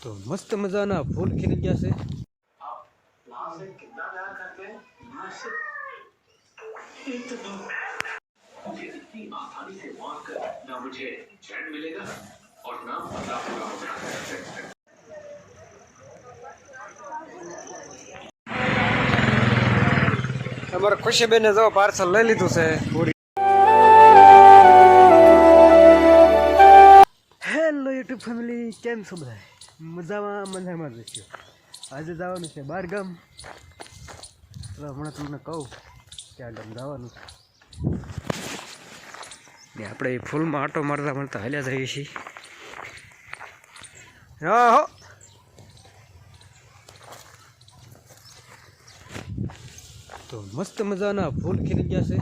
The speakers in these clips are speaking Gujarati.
तो मस्त मजाना फूल खिल गया से वहां से कितना प्यार करते हैं वहां से इतना मुझे इतनी आसानी से मार कर ना मुझे चैन मिलेगा और ना पूरा पूरा होगा। તમારે ખુશીબેને જો પાર્સલ લઈ લીધું છે પૂરી। હેલો યુટ્યુબ ફેમિલી, કેમ છો બધા? મજામાં જ છે। આજે જવાનું છે બહાર ગામ। હમણાં તમને કહું ક્યાં ગામ જવાનું છે ને આપણે ફૂલમાં આટો મારતા મારતા હાલ્યા જઈએ છીએ। હા હો તો મસ્ત મજાના ફૂલ ખીલી ગયા છે।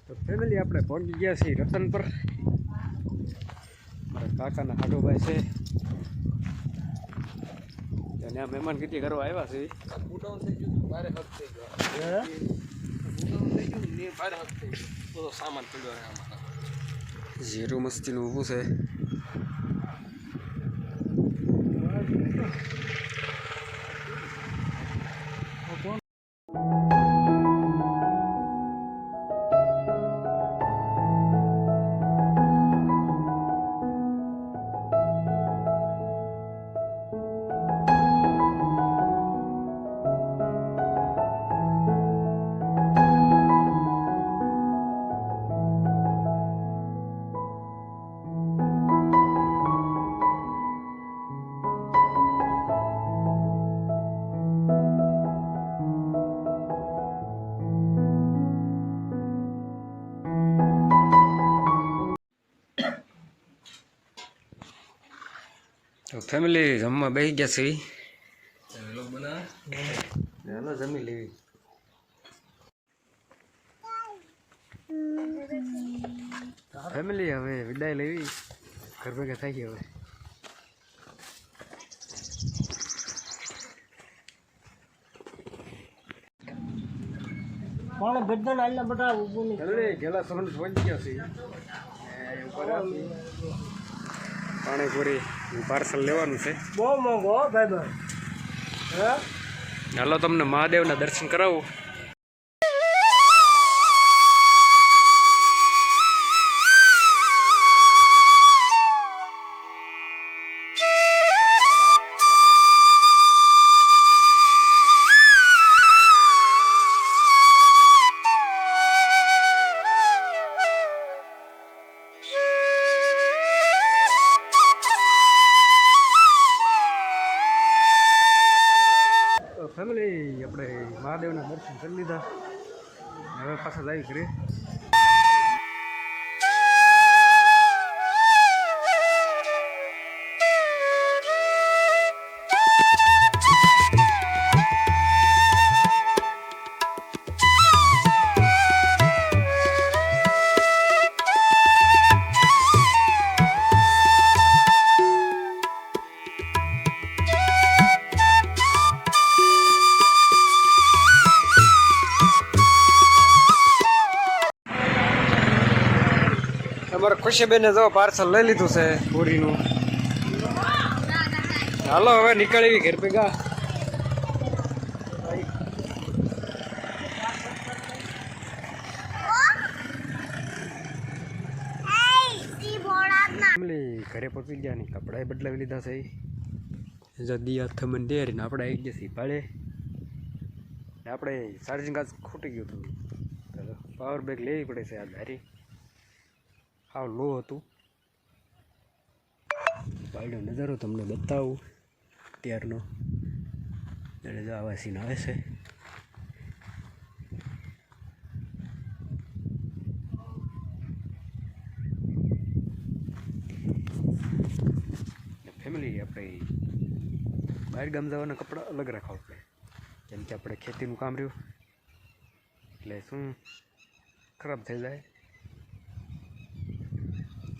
તો ફેમિલી આપણે પહોંચી ગયા છીએ રતન પર। મારા કાકાના હાડોભાઈ છે અને આ મહેમાન ગતિ કરવા આવ્યા છે। સામાન જીરું મસ્તીનું ઊભું છે। તો ફેમિલી જમવા બેસી ગયા છે। ચાલો જમી લેવી। ફેમિલી હવે વિદાય લેવી, ઘર ભેગા થઈ ગયા હવે। કોણે બધાને આટલા બધા ઊભું નહીં ફેમિલી ગેલા સમજ પહોંચી ગયા છે। પાણીપુરી પાર્સલ લેવાનું છે। બહુ મોંઘો હો ભાઈ હે। હાલો તમને મહાદેવના દર્શન કરાવું। ફેમિલી આપણે મહાદેવના દર્શન કરી લીધા, હવે પાછા જાય ઘરે। તમારે ખુશીબેને જો પાર્સલ લઈ લીધું છે પૂરીનું। હાલો હવે નીકળવી ઘર ભેગા। ઘરે પહોંચી ગયા ને કપડાં બદલાવી લીધા છે। જદી હાથમાં ડેર ને આપણે આવી ગયા છીએ ભાડે। આપણે ચાર્જિંગ કાચ ખૂટી ગયું હતું, પાવર બેગ લેવી પડે છે। આ ધારી હાવ લો હતું। ભાઈનો નજારો તમને બતાવું ત્યારનો, એટલે જો આવા સીન આવે છે। ફેમિલી આપણે બહાર ગામ જવાના કપડાં અલગ રાખવા પડે, કેમ કે આપણે ખેતીનું કામ રહ્યું એટલે શું ખરાબ થઈ જાય,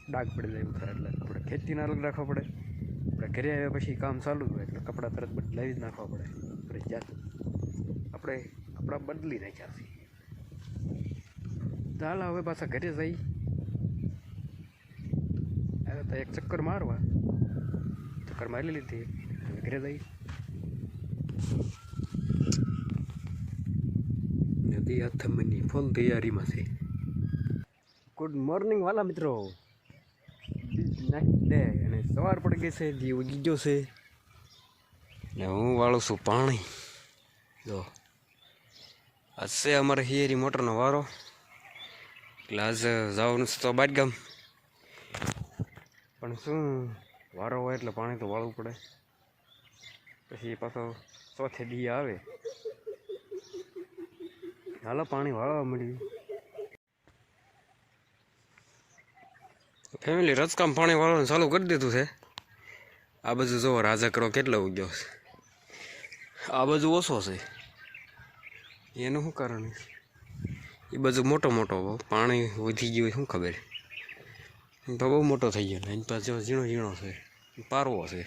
ડાઘ પડી જાય એવું થાય, એટલે આપણે ખેતીના અલગ રાખવા પડે। આપણે ઘરે આવ્યા પછી કામ ચાલુ હોય એટલે કપડાં તરત બદલાવી જ નાખવા પડે। આપણે કપડાં બદલી નાખ્યા છે। ચાલ હવે પાછા ઘરે જઈ હવે તો એક ચક્કર મારવા ચક્કર મારી લીધી હવે ઘરે જઈ નદી આથમની ફૂલ તૈયારીમાં છે. ગુડ મોર્નિંગ વાલા મિત્રો. નેક્સ્ટ ડે અને સવાર પડી ગઈ છે, દી ઉગી ગયો છે ને હું વાળું છું પાણી. જો આજ છે અમારે હિયરી મોટરનો વારો એટલે આજ જવાનું છે તો બાદગામ, પણ શું વારો હોય એટલે પાણી તો વાળવું પડે. પછી પાછો ચોથે દી આવે હાલો પાણી વાળવા મળ્યું. ફેમિલી રચકામ પાણી વાળવાનું ચાલુ કરી દીધું છે. આ બાજુ જોવો રાજાકરો કેટલો ઉગ્યો છે, આ બાજુ ઓછો છે. એનું શું કારણ? એ બાજુ મોટો મોટો પાણી વધી ગયું શું ખબર, તો બહુ મોટો થઈ ગયો ને એની પાસે ઝીણો ઝીણો છે, પારવો છે.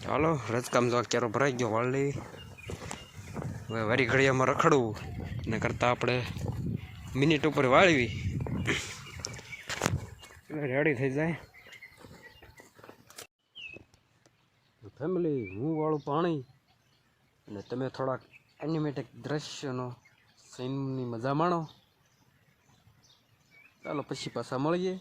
ચાલો રચકામ તો ક્યારો ભરાઈ ગયો વાળ લેવી. હવે વારી ઘડિયામાં રખડવું ને કરતાં આપણે મિનિટ ઉપર વાળવી રેડી થઈ જાય. ફેમિલી હું વાળું પાણી અને તમે થોડાક એનિમેટિક દ્રશ્યનો સીનની મજા માણો. ચાલો પછી પાછા મળીએ.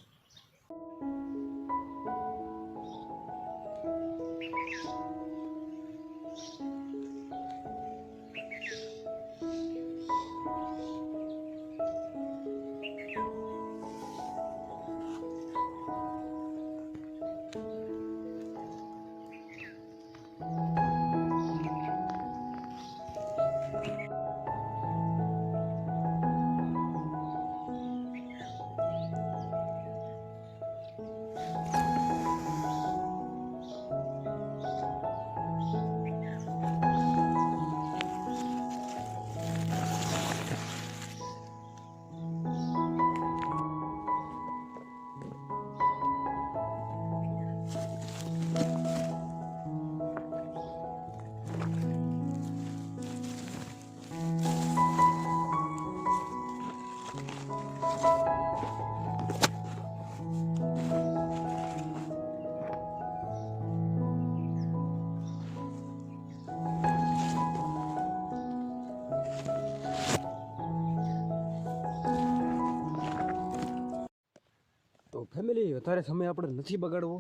તો ફેમિલી વધારે સમય આપણે નથી બગાડવો.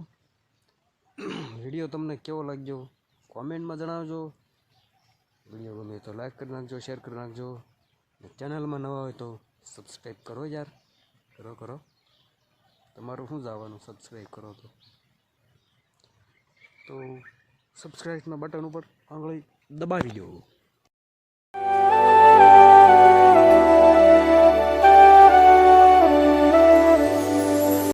વિડીયો તમને કેવો લાગ્યો કોમેન્ટમાં જણાવજો. વિડીયો ગમે તો લાઈક કરી નાખજો, શેર કરી નાખજો. ચેનલમાં નવા હોય તો સબસ્ક્રાઈબ કરો યાર, કરો. તમારું શું જવાનું સબસ્ક્રાઈબ કરો તો સબસ્ક્રાઈબના બટન ઉપર આંગળી દબાવી દો.